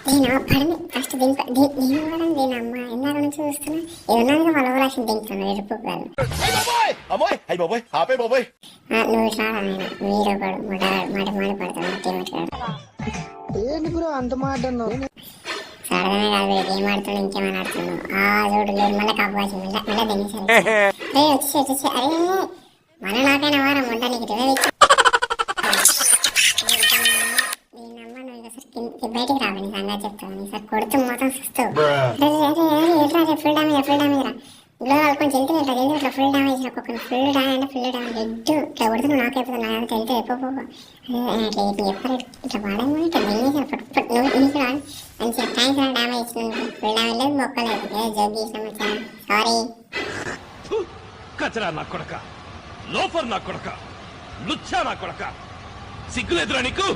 పడని ఫస్ట్ దీని కూడా దీని అమ్మ ఇందాక నుంచి చూస్తున్నా ఏదన్నా వాళ్ళ రాసిన దింపుతున్నాను ఎరుపుగాలు నువ్వు ఇట్లా వీడియో పడు మాట పడతాను అంత మాట సరదానే కాదు ఏం ఆడుతున్నావు ఇంకేమైనా ఆడుతున్నావు చూడు లేదు మళ్ళీ కాపాచి మళ్ళీ దించారు వచ్చి అరే మన నాకైనా వారం వంట నీకు బయటికి రావు నీ సంగతి చెప్తాను సార్ కొడుతూ మొత్తం చూస్తావు ఫుల్ డామేజ్ రా గ్లోబల్ కొంచెం జల్దీ ఇట్లా ఫుల్ డామేజ్ ఒక్కొక్క ఫుల్ డామేజ్ హెడ్ ఇట్లా కొడుతూ నాకు అయిపోతుంది నాకు తెలితే అట్లా చెప్పారు ఇట్లా వాడము ఇట్లా దిగేసాను ఫట్ నీకు రాదు మంచిగా థ్యాంక్స్ రా డామేజ్ ఫుల్ డామేజ్ లేదు మొక్కలేదు జోక్ చేసినాం వచ్చాను సారీ కచరా నా కొడక లోఫర్ నా కొడక లుచ్చా నా కొడక సిగ్గులేదురా నీకు